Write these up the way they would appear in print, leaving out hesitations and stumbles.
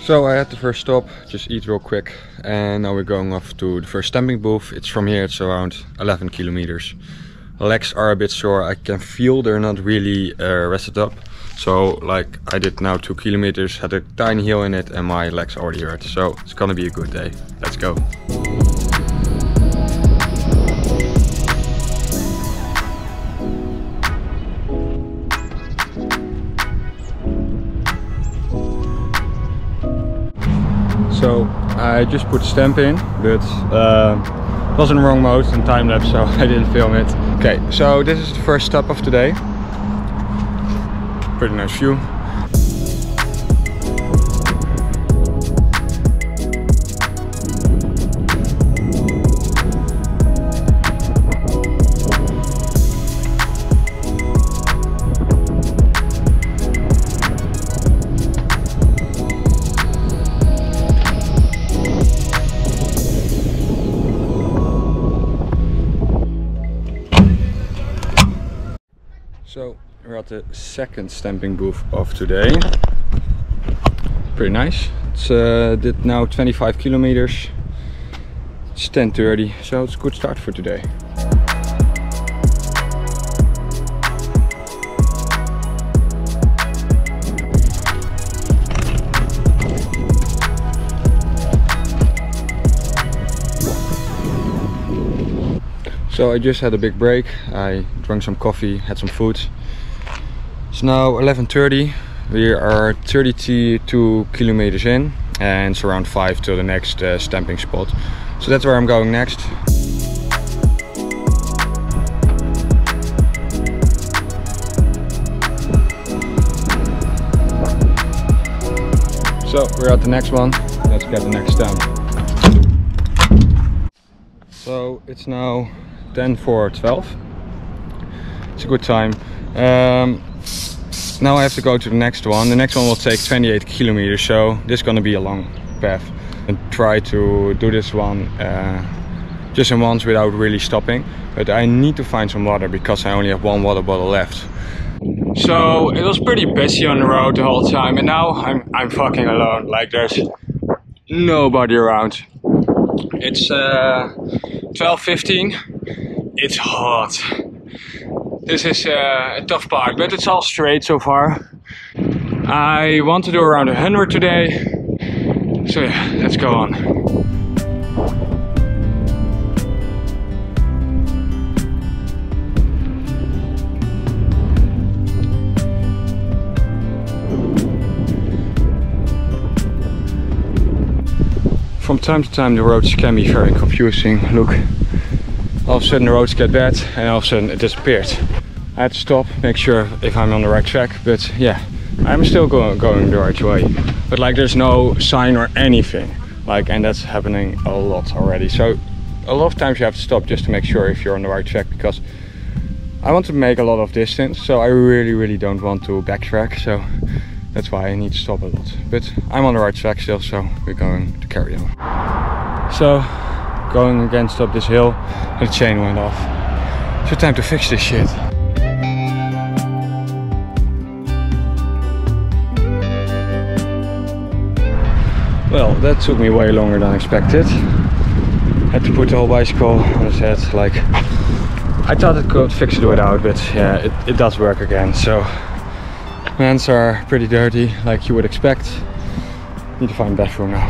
So I had the first stop, just eat real quick, and now we're going off to the first stamping booth. It's from here, it's around 11 kilometers. Legs are a bit sore, I can feel they're not really rested up. So like I did now 2 kilometers, had a tiny hill in it and my legs already hurt. So it's gonna be a good day. Let's go. So I just put the stamp in, but it was in the wrong mode in time lapse, so I didn't film it. Okay, so this is the first stop of today. Pretty nice view. So we're at the second stamping booth of today. Pretty nice. It's did now 25 kilometers. It's 10:30, so it's a good start for today. So I just had a big break. I drank some coffee, had some food. It's now 11:30. We are 32 kilometers in and it's around 5 till the next stamping spot. So that's where I'm going next. So we're at the next one. Let's get the next stamp. So it's now 10 for 12. It's a good time. Now I have to go to the next one. The next one will take 28 kilometers, so this is going to be a long path. And try to do this one just in once without really stopping. But I need to find some water because I only have one water bottle left. So it was pretty busy on the road the whole time, and now I'm fucking alone. Like there's nobody around. It's 12:15. It's hot. This is a tough part, but it's all straight so far. I want to do around 100 today. So yeah, let's go on. From time to time the roads can be very confusing. Look, all of a sudden the roads get bad and all of a sudden it disappeared. I had to stop, make sure if I'm on the right track, but yeah, I'm still going the right way. But like there's no sign or anything, like, and that's happening a lot already. So a lot of times you have to stop just to make sure if you're on the right track, because I want to make a lot of distance, so I really don't want to backtrack. So that's why I need to stop a lot. But I'm on the right track still, so we're going to carry on. So, going against up this hill, and the chain went off. So time to fix this shit. Well, that took me way longer than expected. Had to put the whole bicycle on its head. Like, I thought it could fix it without, but yeah, it does work again. So my hands are pretty dirty, like you would expect. Need to find a bathroom now.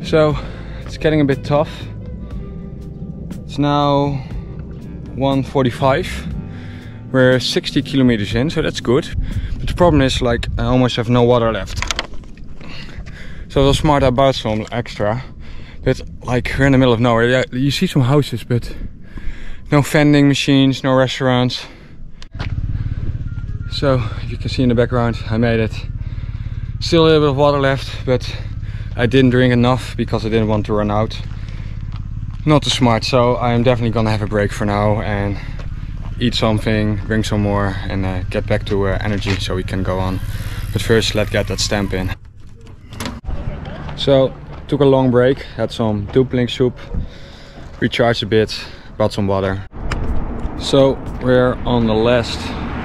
So it's getting a bit tough. It's now 1:45. We're 60 kilometers in, so that's good. But the problem is, like, I almost have no water left. So it was smart I bought some extra. But like, we're in the middle of nowhere. Yeah, you see some houses, but no vending machines, no restaurants. So you can see in the background, I made it. Still a little bit of water left, but I didn't drink enough because I didn't want to run out. Not too smart, so I'm definitely gonna have a break for now and eat something, drink some more, and get back to energy so we can go on. But first, let's get that stamp in. So, took a long break, had some dumpling soup, recharged a bit, got some water. So we're on the last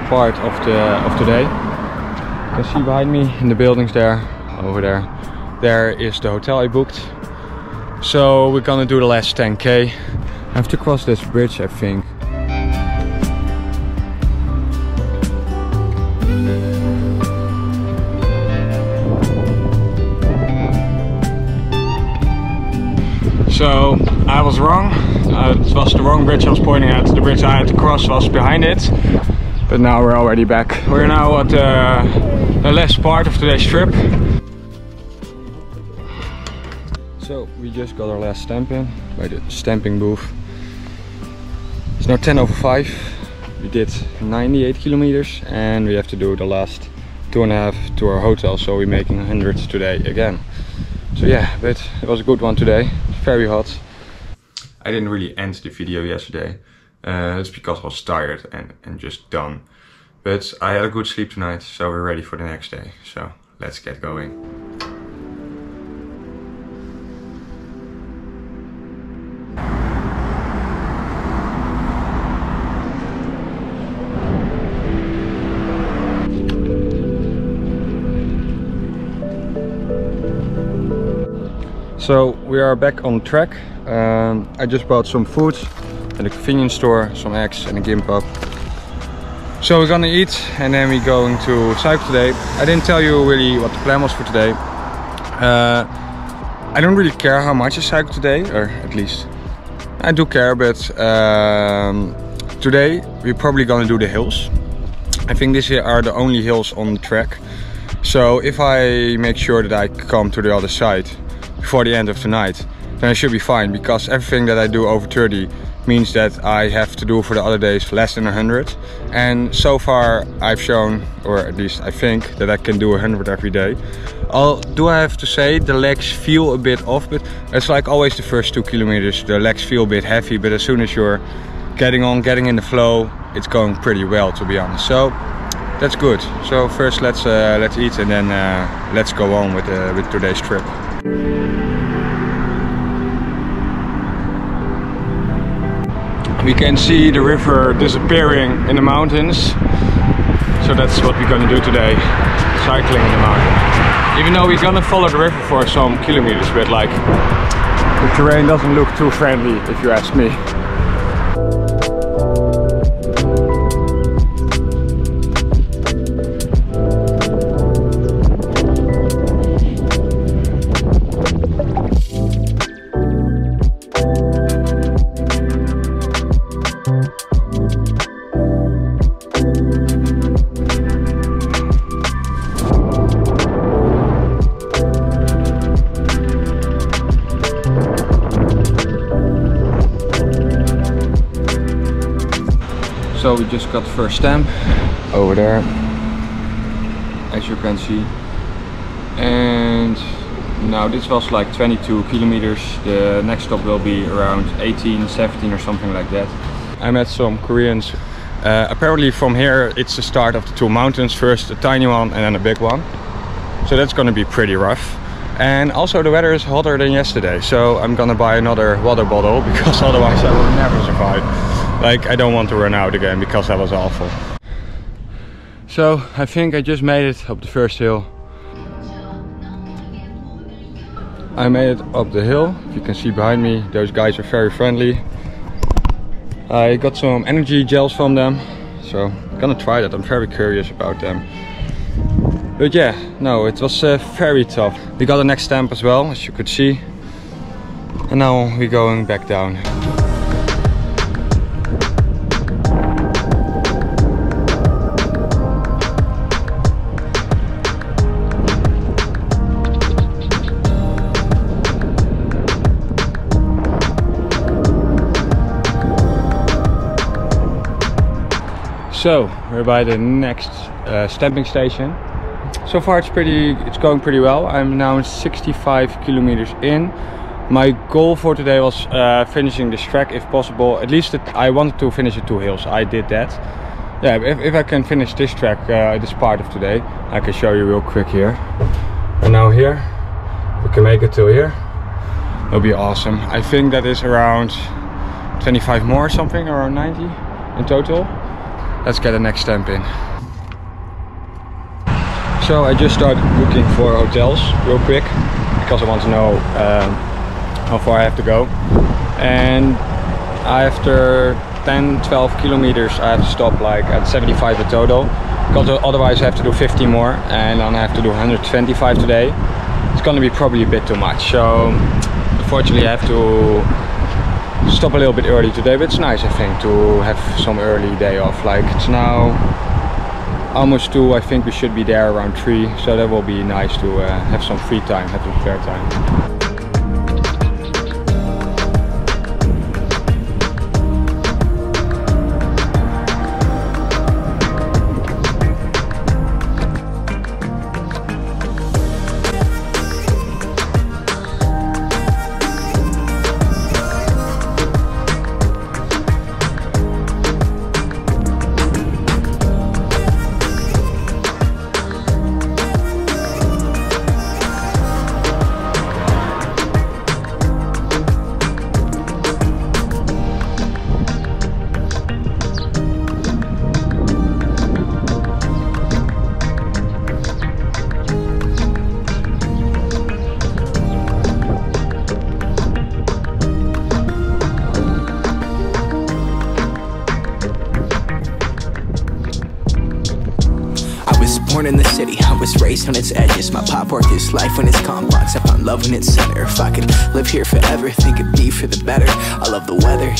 part of the day. You can see behind me in the buildings there, over there is the hotel I booked. So we're gonna do the last 10k. I have to cross this bridge, I think. So I was wrong. It was the wrong bridge I was pointing at. The bridge I had to cross was behind it. But now we're already back. We're now at the last part of today's trip. So we just got our last stamp in by the stamping booth. It's now 5:10. We did 98 kilometers and we have to do the last 2.5 to our hotel. So we're making 100 today again. So yeah, but it was a good one today. It's very hot. I didn't really end the video yesterday. It's because I was tired and just done. But I had a good sleep tonight, so we're ready for the next day. So let's get going. So we are back on track. I just bought some food at a convenience store, some eggs and a gimbap. So we're gonna eat and then we're going to Seoul today. I didn't tell you really what the plan was for today. I don't really care how much is Seoul today, or at least I do care, but today we're probably gonna do the hills. I think these are the only hills on the track. So if I make sure that I come to the other side before the end of the night, then I should be fine, because everything that I do over 30 means that I have to do for the other days less than 100. And so far I've shown, or at least I think, that I can do 100 every day. Do I have to say the legs feel a bit off, but it's like always the first 2 kilometers the legs feel a bit heavy, but as soon as you're getting in the flow, it's going pretty well, to be honest. So that's good. So first let's eat and then let's go on with today's trip. We can see the river disappearing in the mountains. So that's what we're gonna do today. Cycling in the mountains. Even though we're gonna follow the river for some kilometers, but like the terrain doesn't look too friendly, if you ask me. So we just got the first stamp over there, as you can see. And now this was like 22 kilometers. The next stop will be around 18, 17 or something like that. I met some Koreans. Apparently from here it's the start of the 2 mountains. First a tiny one and then a big one. So that's gonna be pretty rough. And also the weather is hotter than yesterday. So I'm gonna buy another water bottle, because otherwise I will never survive. Like, I don't want to run out again, because that was awful. So I think I just made it up the first hill. I made it up the hill. If you can see behind me, those guys are very friendly. I got some energy gels from them, so I'm gonna try that. I'm very curious about them. But yeah, no, it was very tough. We got the next stamp as well, as you could see. And now we're going back down. So we're by the next stamping station. So far it's going pretty well. I'm now 65 kilometers in. My goal for today was finishing this track if possible. At least I wanted to finish the 2 hills. I did that. Yeah, if I can finish this track, this part of today, I can show you real quick here. And now here, we can make it to here. It'll be awesome. I think that is around 25 more or something, around 90. in total. Let's get the next stamp in. So I just started looking for hotels real quick because I want to know how far I have to go. And after 10-12 kilometers I have to stop like at 75 in total, because otherwise I have to do 50 more, and then I have to do 125 today. It's gonna be probably a bit too much, so unfortunately I have to stop a little bit early today, but it's nice I think to have some early day off. Like it's now almost 2, I think we should be there around 3, so that will be nice to have some free time, have some spare time. Born in the city, I was raised on its edges. My pop work is life when it's complex. I found love when it's center. If I could live here forever, think it'd be for the better. I love the weather.